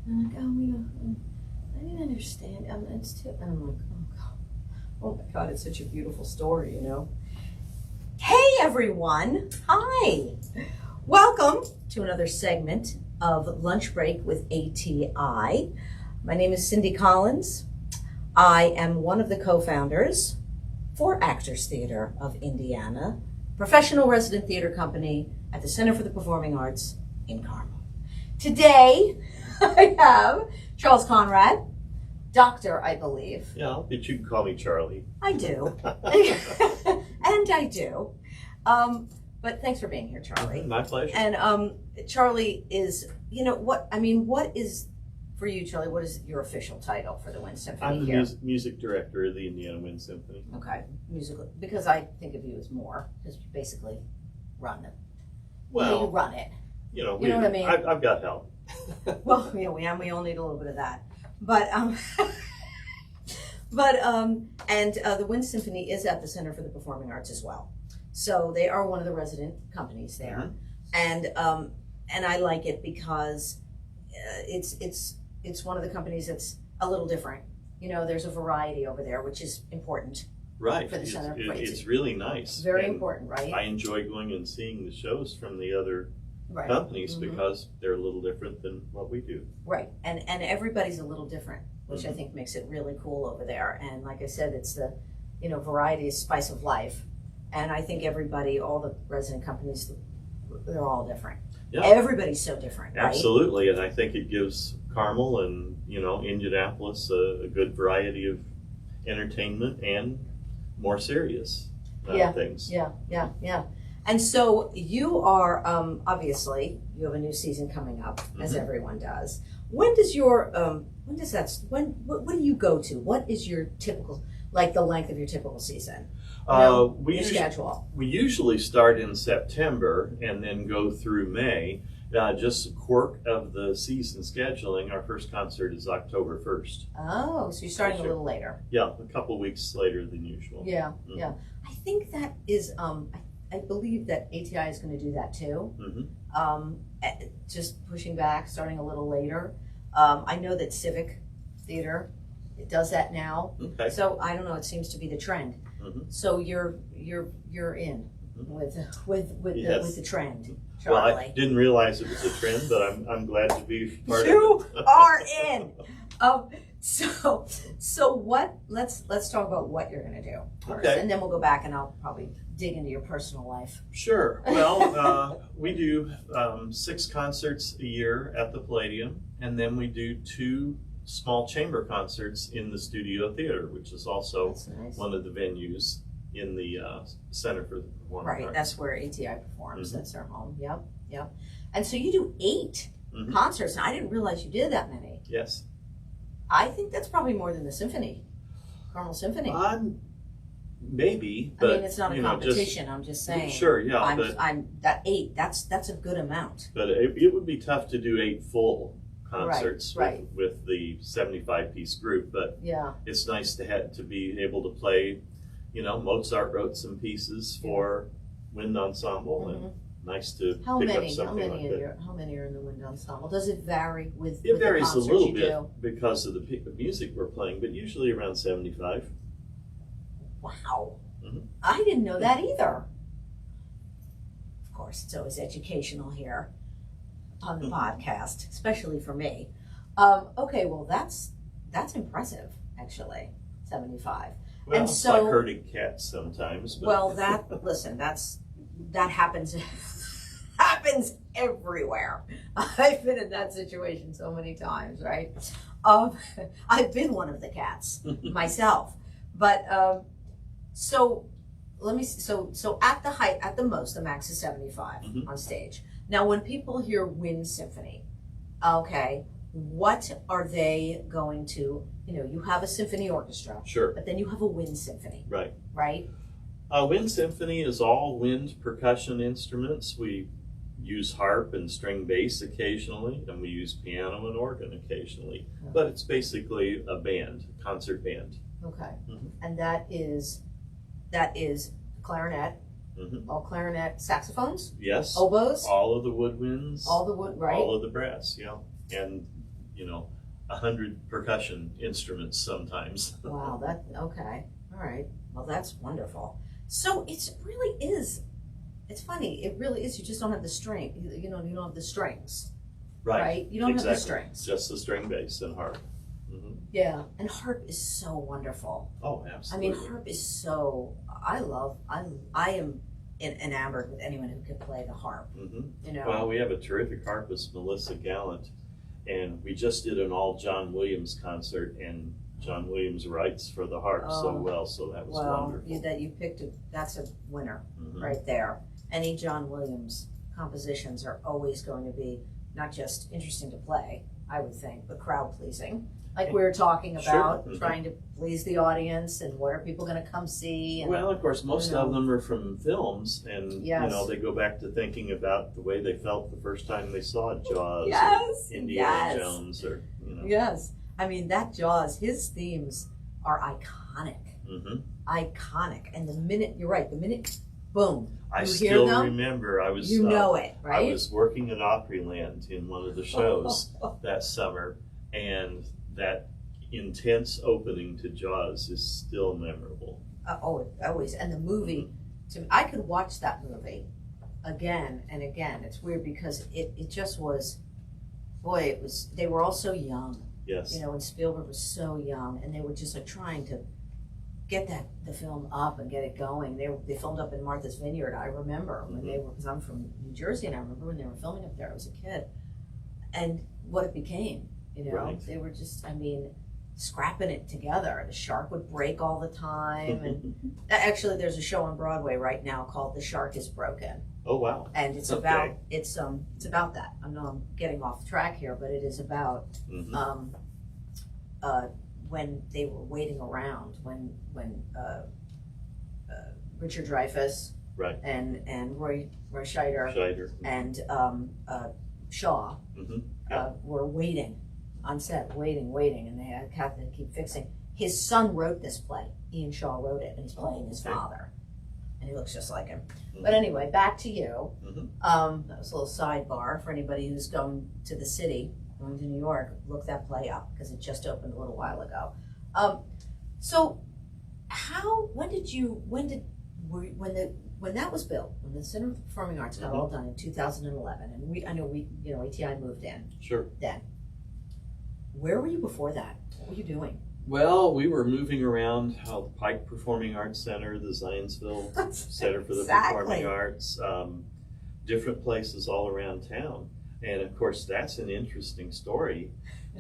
And I'm like, oh, we don't, I didn't understand. It's too, and I'm like, oh my God, it's such a beautiful story, you know. Hey everyone, hi. Welcome to another segment of Lunch Break with ATI. My name is Cindy Collins. I am one of the co-founders for Actors Theater of Indiana, professional resident theater company at the Center for the Performing Arts in Carmel. Today, I have Charles Conrad, doctor, I believe. Yeah, but you can call me Charlie. I do. And I do. But thanks for being here, Charlie. My pleasure. And Charlie is, you know, what is, for you, Charlie, what is your official title for the Wind Symphony I'm here? the music director of the Indiana Wind Symphony. Okay, musical, because I think of you as more, because you basically run it. Well, you run it. You know what I mean? I've got help. Well, yeah, we all need a little bit of that. But the Wind Symphony is at the Center for the Performing Arts as well. So they are one of the resident companies there, and I like it because it's one of the companies that's a little different. You know, there's a variety over there, which is important. Right. For the center. It's really nice. Very important, right? I enjoy going and seeing the shows from the other companies because they're a little different than what we do. Right, and everybody's a little different, which I think makes it really cool over there. And like I said, it's the, you know, variety is spice of life. And I think everybody, all the resident companies, they're all different. Yeah. Everybody's so different, right? Absolutely, and I think it gives Carmel and, you know, Indianapolis a good variety of entertainment and more serious things. Yeah. And so you are, obviously, you have a new season coming up, as everyone does. When do you go to? What is your typical, like the length of your typical season? Your schedule. We usually start in September and then go through May. Just a quirk of the season scheduling, our first concert is October 1st. Oh, so you're starting a little later. Yeah, a couple of weeks later than usual. Yeah. I think that is, I believe that ATI is going to do that too. Just pushing back, starting a little later. I know that Civic Theater, it does that now. Okay. So I don't know. It seems to be the trend. So you're in with the trend, Charlie. Well, I didn't realize it was a trend, but I'm glad to be part of it. You are in. So what? Let's talk about what you're going to do first, and then we'll go back and I'll probably dig into your personal life. Sure. Well, we do 6 concerts a year at the Palladium, and then we do 2 small chamber concerts in the Studio Theater, which is also one of the venues in the Center for the Performing Arts. Right, that's where ATI performs. That's their home. Yep. And so you do 8 concerts. Now, I didn't realize you did that many. Yes. I think that's probably more than the Symphony, Carmel Symphony. Maybe, but I mean, it's not a competition. I'm just saying. Sure, yeah. I'm that 8. That's a good amount. But it would be tough to do 8 full concerts right. with the 75-piece group, but it's nice to be able to play. You know, Mozart wrote some pieces for wind ensemble, and nice to pick up something like that. How many are in the wind ensemble? Does it vary with? It varies a little bit do? Because of the music we're playing, but usually around 75. Wow, I didn't know that either. Of course, it's always educational here on the podcast, especially for me. Okay, well that's impressive, actually, 75. Well, and it's so, like herding cats sometimes. But. Well, that happens everywhere. I've been in that situation so many times, right? I've been one of the cats myself, but so at the most, the max is 75 on stage. Now, when people hear Wind Symphony, okay, what are they going to? You know, you have a symphony orchestra, sure, but then you have a wind symphony, right? Wind symphony is all wind percussion instruments. We use harp and string bass occasionally, and we use piano and organ occasionally. But it's basically a band, concert band. Okay, and that is clarinet. All clarinet, saxophones. Yes. Oboes. All of the woodwinds. All the wood, right? All of the brass, and 100 percussion instruments sometimes. Wow, okay. All right. Well, that's wonderful. So it really is, it's funny, it really is, you just don't have the string, you don't have the strings. Right? You don't have the strings. Just the string bass and harp. Mm-hmm. Yeah, and harp is so wonderful. Oh, absolutely. I mean, harp is so, I am enamored with anyone who can play the harp. Mm-hmm. Well, we have a terrific harpist, Melissa Gallant, and we just did an all John Williams concert, and John Williams writes for the harp so well, so that was wonderful. That you picked, that's a winner right there. Any John Williams compositions are always going to be not just interesting to play, I would think, but crowd pleasing. Like we were talking about, trying to please the audience and what are people going to come see. And, well, of course, most of them are from films, and they go back to thinking about the way they felt the first time they saw Jaws, or Indiana Jones, or Yes, I mean that Jaws, his themes are iconic, iconic. And the minute you're right, the minute boom, I still remember I was it, right? I was working at Opryland in one of the shows that summer, and that intense opening to Jaws is still memorable. Always. And the movie, I could watch that movie again and again. It's weird because it just was, they were all so young. Yes. And Spielberg was so young, and they were just like trying to get the film up and get it going. They filmed up in Martha's Vineyard. I remember when they were, because I'm from New Jersey, and I remember when they were filming up there. I was a kid, and what it became. Right. They were just, scrapping it together. The shark would break all the time, and actually, there's a show on Broadway right now called "The Shark Is Broken." Oh wow! And it's about it's about that. I know I'm getting off track here, but it is about when they were waiting around when Richard Dreyfuss, right, and Roy Scheider and Shaw were waiting on set, waiting, and they had Catherine keep fixing. His son wrote this play. Ian Shaw wrote it, and he's playing his father, and he looks just like him. But anyway, back to you. That was a little sidebar for anybody who's going to the city, going to New York. Look that play up because it just opened a little while ago. So, when that was built, when the Center for Performing Arts got all done in 2011, and I know ATI moved in. Sure. Then. Where were you before that? What were you doing? Well, we were moving around the Pike Performing Arts Center, the Zionsville Center for the Performing Arts, different places all around town. And of course, that's an interesting story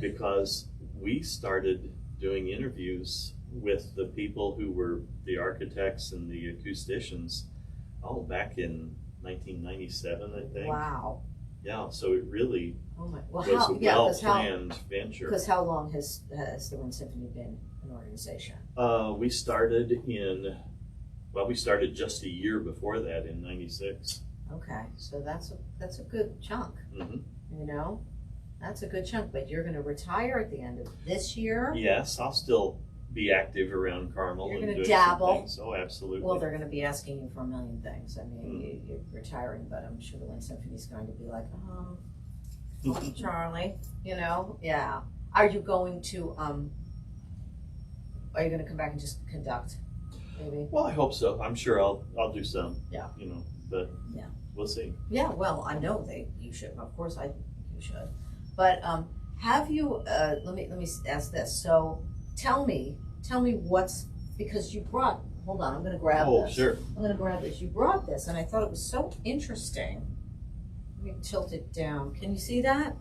because we started doing interviews with the people who were the architects and the acousticians back in 1997, I think. Wow. Yeah, so it really was a well-planned venture. Because how long has the Wind Symphony been an organization? We started just a year before that in '96. Okay, so that's a good chunk. That's a good chunk. But you're going to retire at the end of this year. Yes, I'll still be active around Carmel. You're going to dabble. Oh, absolutely. Well, they're going to be asking you for a million things. I mean, you're retiring, but I'm sure the Wind Symphony's going to be like, Charlie, yeah. Are you going to come back and just conduct? Maybe. Well, I hope so. I'm sure I'll do some. Yeah. But we'll see. Yeah. Well, I know you should. Of course, I think you should. But have you? Let me ask this. So, tell me what's, because you brought. Hold on, I'm going to grab this. Oh, sure. I'm going to grab this. You brought this, and I thought it was so interesting. Let me tilt it down. Can you see that?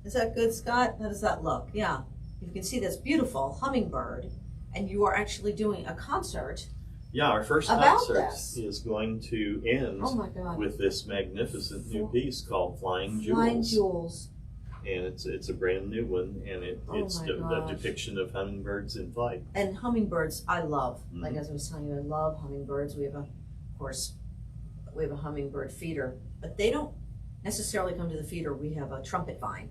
Is that good, Scott? How does that look? Yeah. You can see this beautiful hummingbird, and you are actually doing a concert. Yeah, our first concert is going to end with this magnificent new piece called Flying Jewels. Flying Jewels. And it's a brand new one, and it's a depiction of hummingbirds in flight. And hummingbirds, I love. Like as I was telling you, I love hummingbirds. We have a hummingbird feeder, but they don't necessarily come to the feeder. We have a trumpet vine,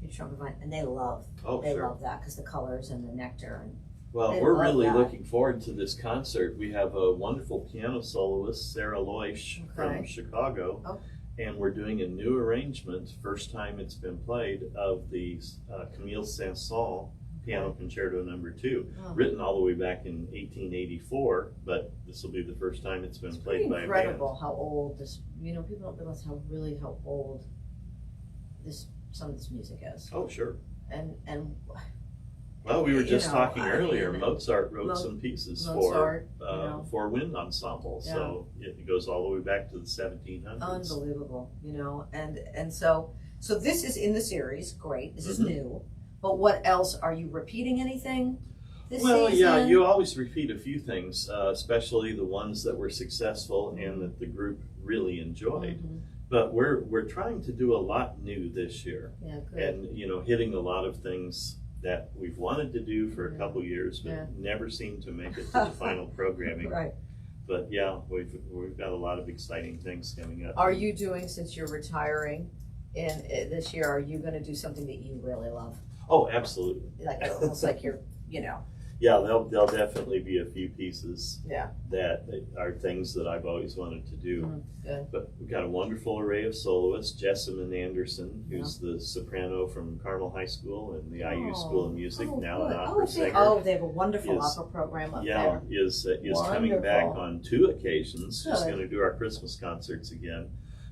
and they love. Love that because the colors and the nectar. And well, we're really looking forward to this concert. We have a wonderful piano soloist, Sarah Loish from Chicago. and we're doing a new arrangement, first time it's been played, of the Camille Saint-Saëns Piano Concerto No. 2, written all the way back in 1884, but this will be the first time it's been played by a band. Incredible how old this, people don't realize how old some of this music is. Oh, sure. And well, we were just talking I earlier, mean, Mozart wrote some pieces for wind ensemble, so it goes all the way back to the 1700s. Unbelievable, and so this is in the series, great, this is new. But what else? Are you repeating anything this season? Yeah, you always repeat a few things, especially the ones that were successful and that the group really enjoyed. But we're trying to do a lot new this year. Yeah, good. And, hitting a lot of things that we've wanted to do for a couple years, but never seem to make it to the final programming. Right. But yeah, we've got a lot of exciting things coming up. Are you doing, since you're retiring this year, are you going to do something that you really love? Oh, absolutely. Like almost like you're, Yeah, there'll definitely be a few pieces that are things that I've always wanted to do. Good. But we've got a wonderful array of soloists. Jessamine Anderson, who's the soprano from Carmel High School and the IU School of Music, now an opera singer. They have a wonderful opera program up there. Yeah, is coming back on 2 occasions. She's going to do our Christmas concerts again,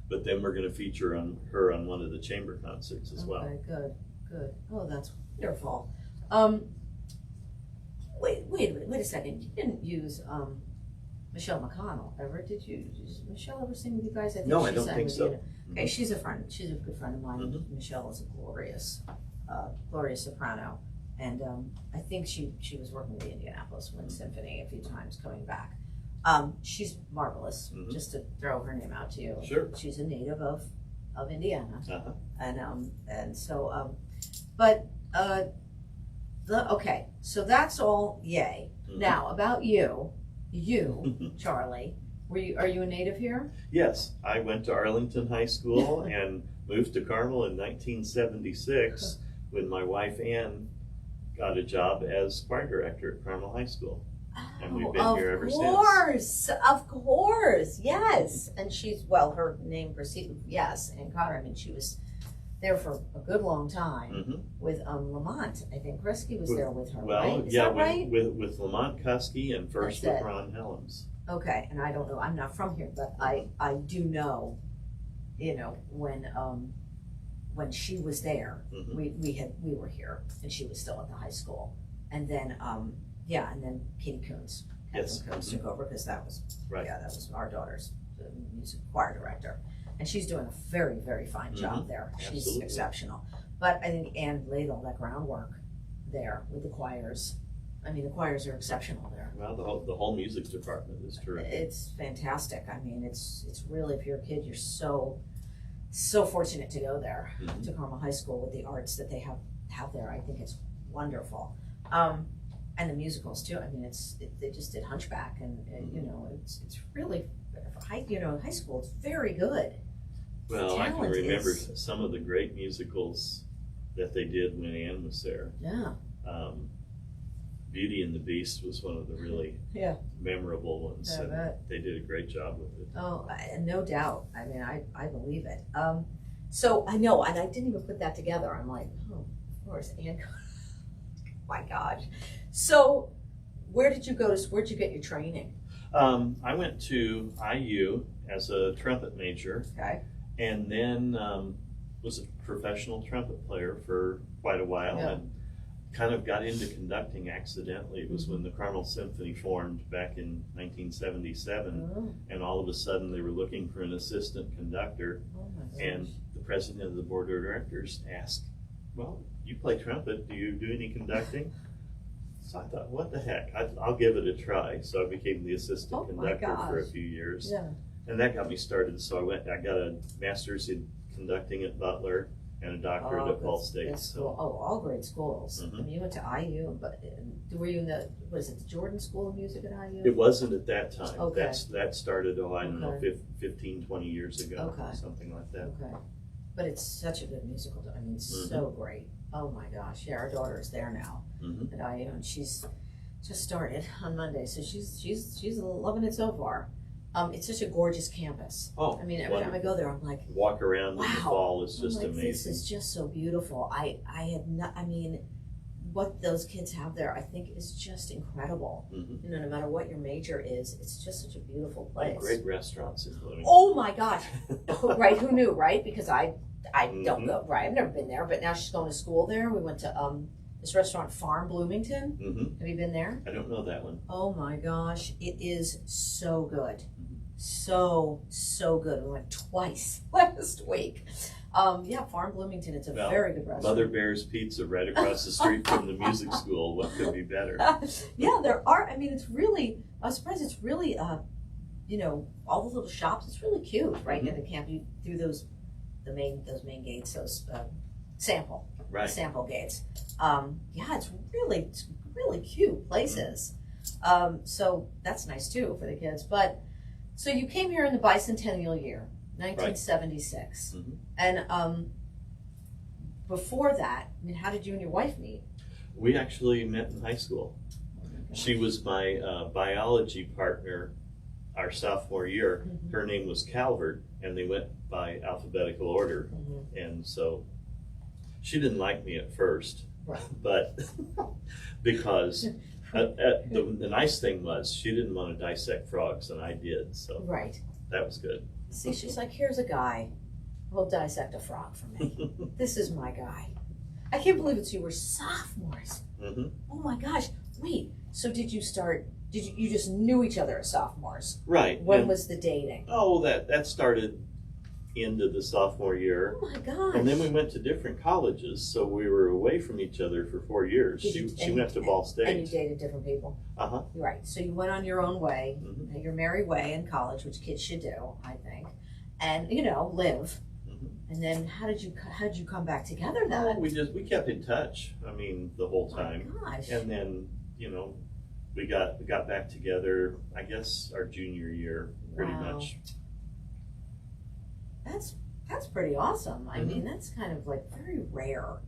but then we're going to feature her on one of the chamber concerts as well. Okay, good. Oh, that's wonderful. Wait a second. You didn't use Michelle McConnell ever, did you? Did Michelle ever sing with you guys? No, I don't think so. Okay, she's a friend. She's a good friend of mine. Michelle is a glorious soprano, and I think she was working with the Indianapolis Wind Symphony a few times coming back. She's marvelous. Just to throw her name out to you. Sure. She's a native of Indiana, and so okay, so that's all yay. Now about you, Charlie, are you a native here? Yes, I went to Arlington High School and moved to Carmel in 1976 when my wife Ann got a job as choir director at Carmel High School. And we've been here ever since. Of course, yes. And her name preceded, and Conrad. I mean, she was there for a good long time with Lamont. I think Kresge was there with her, right? Is that right? With Lamont Kuski and first with Ron Helms. Okay, and I don't know, I'm not from here, but I do know, when she was there, we were here, and she was still at the high school. And then and then Katie Coons. Coons took over because that was that was our daughter's music choir director, and she's doing a very, very fine job there. She's exceptional. But I think Anne laid all that groundwork there with the choirs. I mean, the choirs are exceptional there. Well, the whole music department is terrific. It's fantastic. I mean, it's really, if you're a kid, you're so fortunate to go there to Carmel High School with the arts that they have there. I think it's wonderful. And the musicals too. I mean, they just did Hunchback, and it's really for high school. It's very good. Well, I can remember some of the great musicals that they did when Anne was there. Yeah. Beauty and the Beast was one of the really memorable ones. And they did a great job with it. Oh, no doubt. I mean, I believe it. So I know, and I didn't even put that together. I'm like, oh, of course, Anne. My gosh. So where'd you get your training? I went to IU as a trumpet major. Okay. And then was a professional trumpet player for quite a while and kind of got into conducting accidentally. It was when the Carmel Symphony formed back in 1977, and all of a sudden they were looking for an assistant conductor, and the president of the board of directors asked, well, you play trumpet, do you do any conducting? So I thought, what the heck, I'll give it a try. So I became the assistant conductor for a few years. Yeah. And that got me started. So I got a master's in conducting at Butler and a doctorate at Ball State. All great schools. I mean, you went to IU, but were you in the Jordan School of Music at IU? It wasn't at that time. Okay. That started, I don't know, 15, 20 years ago, something like that. Okay. But it's such a good musical. I mean, it's so great. Oh my gosh, yeah, our daughter is there now at IU, and she's just started on Monday, so she's loving it so far. It's such a gorgeous campus. Oh, I mean, every time I go there, I'm like, walk around in the wow. fall is just I'm like, amazing. This is just so beautiful. I had not. I mean, what those kids have there, I think, is just incredible. Mm-hmm. You know, no matter what your major is, it's just such a beautiful place. Great restaurants in Bloomington. Oh my gosh! Right? Who knew? Right? Because I Mm-hmm. don't go. Right? I've never been there, but now she's going to school there. We went to this restaurant, Farm Bloomington. Mm-hmm. Have you been there? I don't know that one. Oh my gosh, it is so good. Mm-hmm. So good. We went twice last week. Yeah, Farm Bloomington. It's a very good restaurant. Mother Bear's Pizza right across the street from the music school. What could be better? Yeah, there are. I mean, it's really. I was surprised. It's really, you know, all the little shops. It's really cute, right? Mm-hmm. In the camp, you through those main gates, those sample gates. Yeah, it's really cute places. So that's nice too for the kids. But so you came here in the bicentennial year, 1976, Mm-hmm. and before that, I mean, how did you and your wife meet? We actually met in high school. She was my biology partner our sophomore year. Mm-hmm. Her name was Calvert, and they went by alphabetical order. Mm-hmm. And so she didn't like me at first, Right. but because the nice thing was she didn't want to dissect frogs, and I did, so Right. that was good. See, she's like, here's a guy who'll dissect a frog for me. This is my guy. I can't believe it's you were sophomores. Mm-hmm. Oh my gosh. Wait, so did you just knew each other as sophomores? Right. When and, was the dating? Oh, that started into the sophomore year. Oh my gosh. And then we went to different colleges, so we were away from each other for 4 years. She went to Ball State. And you dated different people? Uh-huh. Right. So you went on your own way, Mm-hmm. your merry way in college, which kids should do, I think, and, you know, live. Mm-hmm. And then how did you come back together then? Oh, we kept in touch, I mean, the whole time. Oh my gosh. And then, you know, we got back together, I guess, our junior year, pretty Wow. much. That's pretty awesome. I Mm-hmm. mean, that's kind of like very rare,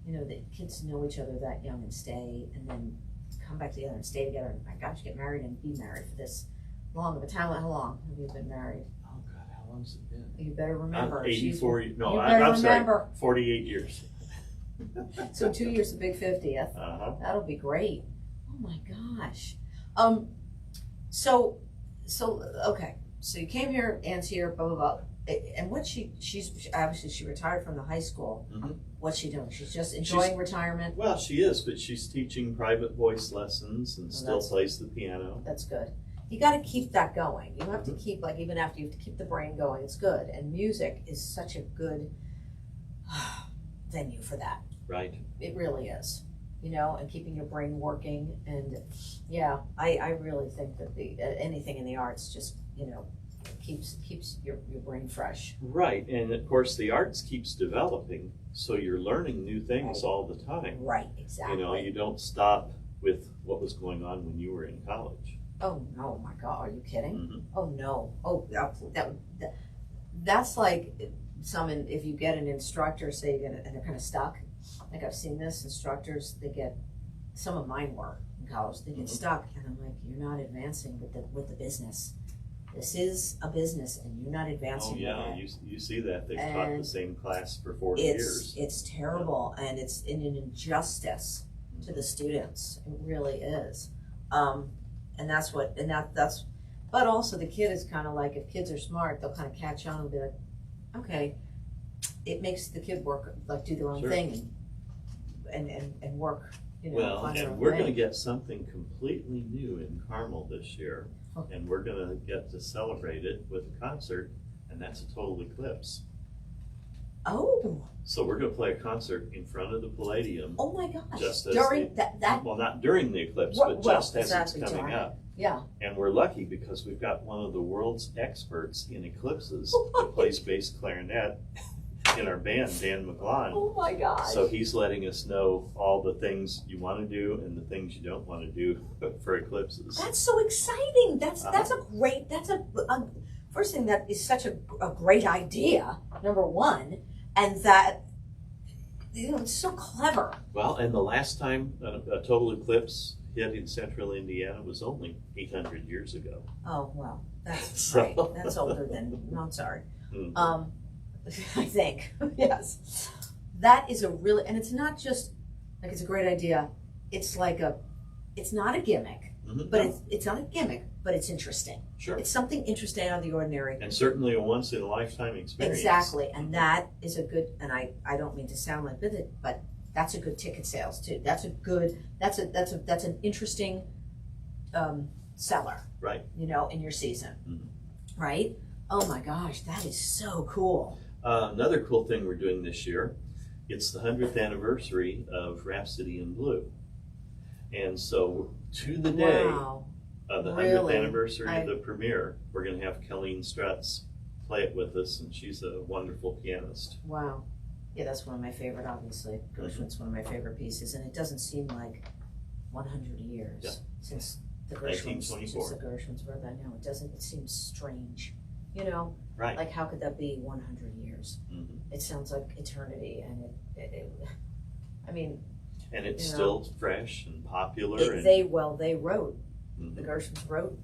you know, that kids know each other that young and stay, and then come back together and stay together. And my gosh, get married and be married for this long of a time. How long have you been married? Oh, God, how long's it been? You better remember. I'm 84, no, you I'm better sorry, remember. 48 years. So 2 years, the big 50th. Uh-huh. That'll be great. Oh my gosh. So okay. So you came here, Ann's here, blah blah blah. And what she's obviously she retired from the high school. Mm-hmm. What's she doing? She's just enjoying retirement. Well, she is, but she's teaching private voice lessons and still plays the piano. That's good. You got to keep that going. You have to keep, like, even after you have to keep the brain going. It's good, and music is such a good venue for that. Right. It really is. You know, and keeping your brain working, and yeah, I really think that the anything in the arts just, you know, keeps your brain fresh. Right, and of course the arts keeps developing, so you're learning new things all the time. Right, exactly. You know, you don't stop with what was going on when you were in college. Oh no, my God, are you kidding? Mm-hmm. Oh no, oh that's like if you get an instructor, say, and they're kind of stuck. Like I've seen this, instructors, some of mine were in college, they get stuck, and I'm like, you're not advancing with the business. This is a business, and you're not advancing. Oh yeah, with it. you see that they've taught the same class for 40 years. It's terrible, and it's an injustice to the students. It really is, and that's but also the kid is kind of like, if kids are smart, they'll kind of catch on and be like, okay, it makes the kid work, like do their own thing and work. You know, well, and we're going to get something completely new in Carmel this year, and we're going to get to celebrate it with a concert, and that's a total eclipse. Oh. So we're going to play a concert in front of the Palladium. Oh my gosh! Just as during that. Well, not during the eclipse, but just as it's coming during. up. Yeah. And we're lucky because we've got one of the world's experts in eclipses that plays bass clarinet in our band, Dan McGlon. Oh my gosh. So he's letting us know all the things you want to do and the things you don't want to do for eclipses. That's so exciting. That's a first thing, that is such a great idea, number one, and that, you know, it's so clever. Well, and the last time a total eclipse hit in central Indiana was only 800 years ago. Oh, well, That's So- right. That's older than Mozart. Mhm. I think. Yes. That is a really, and it's not just like it's a great idea. It's like it's not a gimmick, Mhm. but it's not a gimmick, but it's interesting. Sure. It's something interesting out of the ordinary. And certainly a once in a lifetime experience. Exactly. And that is a good, and I don't mean to sound like it, but that's a good ticket sales too. That's an interesting seller. Right. You know, in your season. Mhm. Right? Oh my gosh, that is so cool. Another cool thing we're doing this year, it's the 100th anniversary of Rhapsody in Blue. And so to the day Wow. of the 100th Really? anniversary of the premiere, we're going to have Colleen Strutz play it with us, and she's a wonderful pianist. Wow. Yeah, that's one of my favorite, obviously. Gershwin's one of my favorite pieces, and it doesn't seem like 100 years Yeah. since the Gershwin's 1924. birth. I know, it doesn't, it seems strange. You know, Right. like how could that be 100 years? Mhm. It sounds like eternity, and I mean, And it's You still fresh and popular. and, they wrote, Mhm. the Gershwins wrote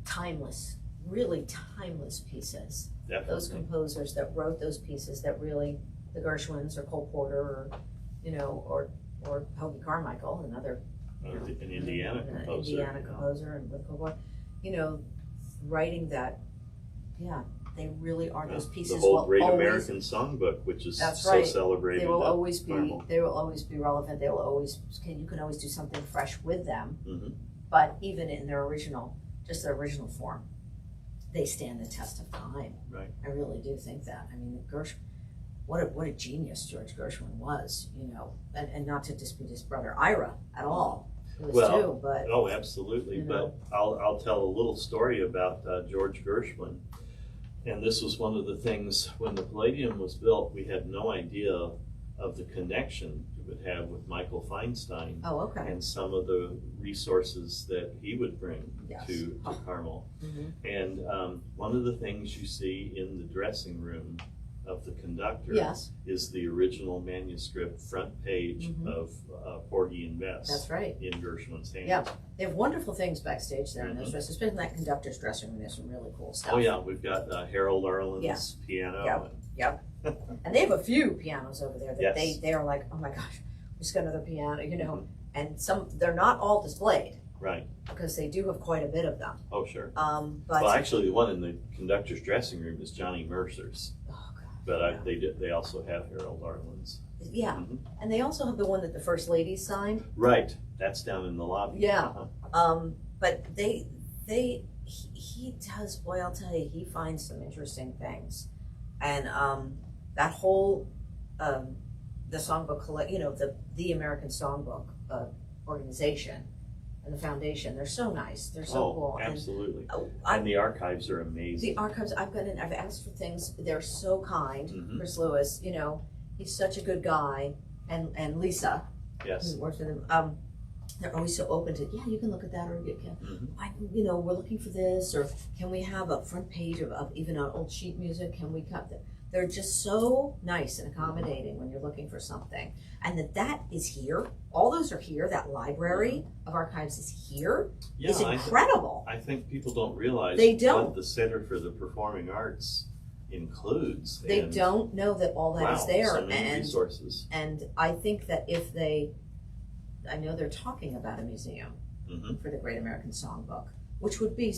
timeless, really timeless pieces. Definitely. Those composers that wrote those pieces that really, the Gershwins or Cole Porter or, you know, or Hoagie Carmichael, another, you know, An Indiana composer. Indiana you know. composer, and with Cole Porter, you know, writing that, yeah, they really are, those pieces The whole will Great always, American Songbook, which is That's so right. celebrated. they will at always Carmel. be relevant, they will always, you can always do something fresh with them, Mhm. but even in their original, just their original form, they stand the test of time. Right. I really do think that. I mean, what a genius George Gershwin was, you know, and not to dispute his brother Ira at all. He was Well, too, but Oh, absolutely. You know. But I'll tell a little story about George Gershwin. And this was one of the things when the Palladium was built, we had no idea of the connection it would have with Michael Feinstein oh, okay. and some of the resources that he would bring Yes. to Carmel. Mhm. And one of the things you see in the dressing room of the conductor Yes, is the original manuscript front page Mhm. of Porgy and Bess that's right. in Gershwin's hands. Yeah. They have wonderful things backstage there in those Mhm. dresses, especially in that conductor's dressing room. There's some really cool stuff. Oh yeah, we've got Harold Arlen's Yes. piano. Yep. Yep. And they have a few pianos over there that Yes. they are like, oh my gosh, we just got another piano, you know. Mhm. And they're not all displayed Right. because they do have quite a bit of them. Oh sure. But Well, actually, the one in the conductor's dressing room is Johnny Mercer's, oh god, but they also have Harold Arlen's. yeah. Mhm. And they also have the one that the first lady signed. Right. That's down in the lobby. Yeah. Uh-huh. But he does, boy, I'll tell you, he finds some interesting things. And that whole the songbook, you know, the American Songbook organization and the foundation, they're so nice. They're so cool. Absolutely. And, And the archives are amazing. the archives, I've asked for things. They're so kind. Mhm. Chris Lewis, you know, he's such a good guy, and Lisa, Yes. who works with him. They're always so open to, yeah, you can look at that, or you can, Mhm. you know, we're looking for this, or can we have a front page of even an old sheet music? Can we cut that? They're just so nice and accommodating when you're looking for something, and that is here. All those are here. That library of archives is here. Yeah, It's incredible. I think people don't realize They don't. what the Center for the Performing Arts includes. They and don't know that all that is wow, there, so many resources. and I think that if I know they're talking about a museum Mhm. for the Great American Songbook, which would be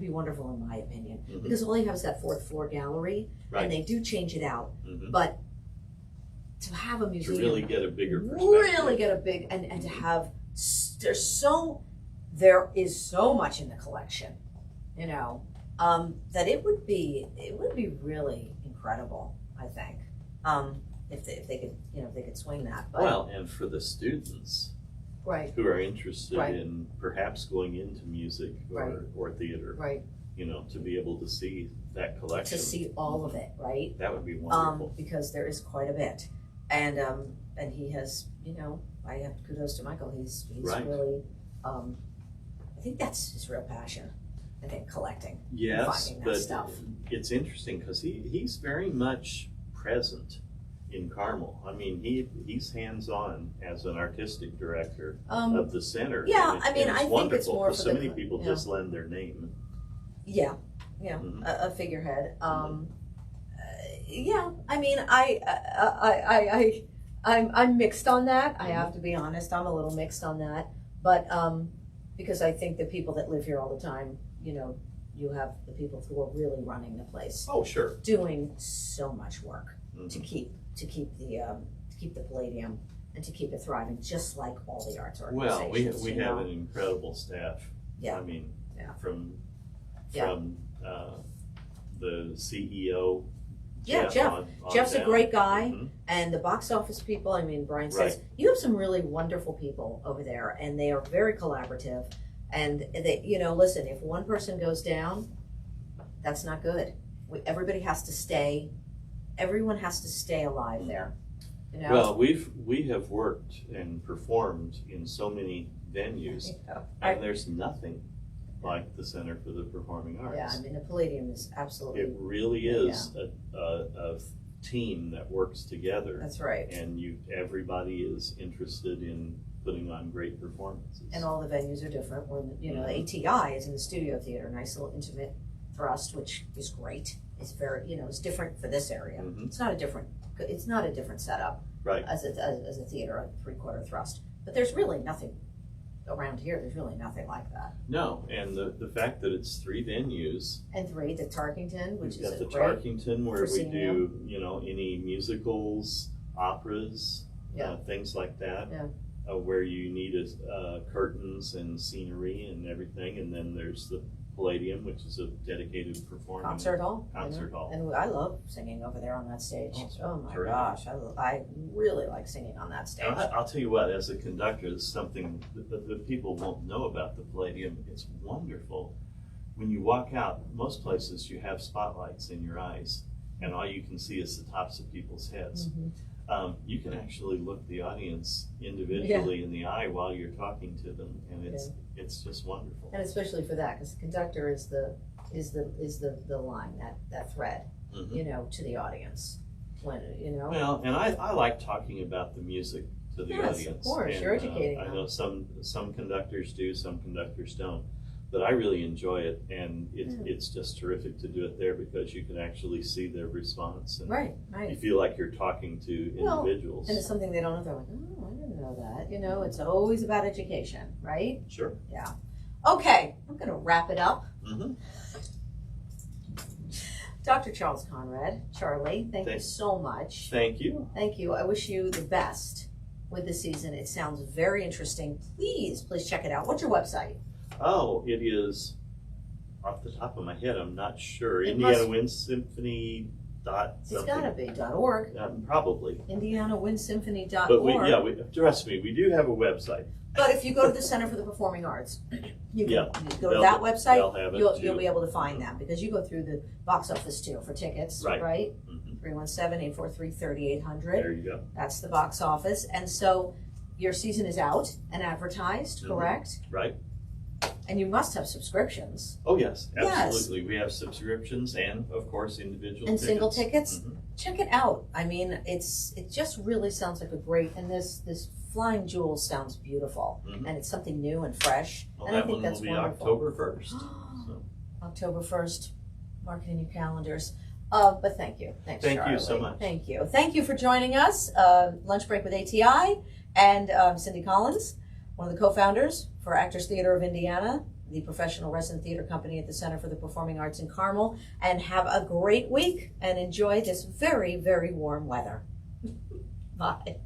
wonderful in my opinion, Mhm. because all you have is that fourth floor gallery, Right. and they do change it out, Mhm. but to have a To museum, really get a bigger perspective. really get a big, and to have, there is so much in the collection, you know, that it would be really incredible, I think, if they could, you know, if they could swing that. But, Well, and for the students right, who are interested Right. in perhaps going into music or theater, right, you know, to be able to see that collection. to see all of it, right? That would be wonderful. Because there is quite a bit, and he has, you know, I have kudos to Michael. He's Right. really, I think that's his real passion. I think collecting, Yes, finding that but stuff. it's interesting because he's very much present in Carmel. I mean, he's hands-on as an artistic director Um, of the center. yeah, and I mean, it's I think wonderful it's more for so the- many people yeah. just lend their name. Yeah, Mhm. a figurehead. Yeah, I mean, I'm mixed on that. I have to be honest. I'm a little mixed on that, but because I think the people that live here all the time, you have the people who are really running the place, Oh, sure. doing so much work Mhm. to keep the Palladium and to keep it thriving, just like all the arts Well, organizations. we have an incredible staff. Yeah. I mean, Yeah. from Yeah. the CEO. Yeah, Jeff. on Jeff's a down. great guy. Mhm. And the box office people, I mean, Brian says, Right. you have some really wonderful people over there, and they are very collaborative. And they, listen, if one person goes down, that's not good. Everybody has to stay. Everyone has to stay alive there. Well, we have worked and performed in so many venues, and there's nothing like the Center for the Performing Arts. Yeah, I mean, the Palladium is absolutely. It really is a team that works together. That's right. And everybody is interested in putting on great performances. And all the venues are different. When ATI is in the studio theater, nice little intimate thrust, which is great. It's very, it's different for this area. Mhm. It's not a different setup, Right. as a theater, a 3/4 thrust. But there's really nothing around here. There's really nothing like that. No, and the fact that it's 3 venues. And 3, the Tarkington, which We've is got the great. Tarkington where we proscenium. do, any musicals, operas, Yeah. things like that. Yeah. Where you need curtains and scenery and everything, and then there's the Palladium, which is a dedicated performing Concert hall. concert hall. And I love singing over there on that stage. Oh my terrific. gosh, I really like singing on that stage. And I'll tell you what, as a conductor, it's something that people won't know about the Palladium. It's wonderful. When you walk out, most places you have spotlights in your eyes, and all you can see is the tops of people's heads. Mhm. You can actually look the audience individually in the eye while you're talking to them, and it's just wonderful. And especially for that, because the conductor is the line, that thread, Mhm. to the audience. When Well, and I like talking about the music to the Yes, audience. of course, And, you're educating I them. know some conductors do, some conductors don't, but I really enjoy it, and it's just terrific to do it there because you can actually see their response, and right. you feel like you're talking to individuals. And it's something they don't know. They're like, oh, I didn't know that. It's always about education, right? Sure. Yeah. Okay, I'm going to wrap it up. Mm-hmm. Dr. Charles Conrad, Charlie, thank you Thanks. so much. Thank you. Thank you. I wish you the best with the season. It sounds very interesting. Please check it out. What's your website? Oh, it is off the top of my head. I'm not sure. It Indiana must- Wind Symphony dot It's something. got to be .org. Probably. IndianaWindSymphony.org. But trust me, we do have a website. But if you go to the Center for the Performing Arts, you Yeah, go to they'll- that website, they'll have it you'll too. be able to find them because you go through the box office too for tickets, Right. Mm-hmm. 317-843-3800. There you go. That's the box office. And so your season is out and advertised, Mhm. correct? Right. And you must have subscriptions Oh, yes, Yes. absolutely. We have subscriptions and, of course, individual and tickets. single tickets. Mhm. Check it out. I mean, it just really sounds like a great, and this Flying Jewels sounds beautiful. Mhm. And it's something new and fresh. Well, and I that think one that's will be wonderful. October 1st. So. October 1st, mark it in your calendars. But thank you. Thanks, Thank you Charlie. so much. Thank you. Thank you for joining us. Lunch Break with ATI and Cindy Collins, one of the co-founders for Actors Theater of Indiana, the professional resident theater company at the Center for the Performing Arts in Carmel. And have a great week and enjoy this very, very warm weather. Bye.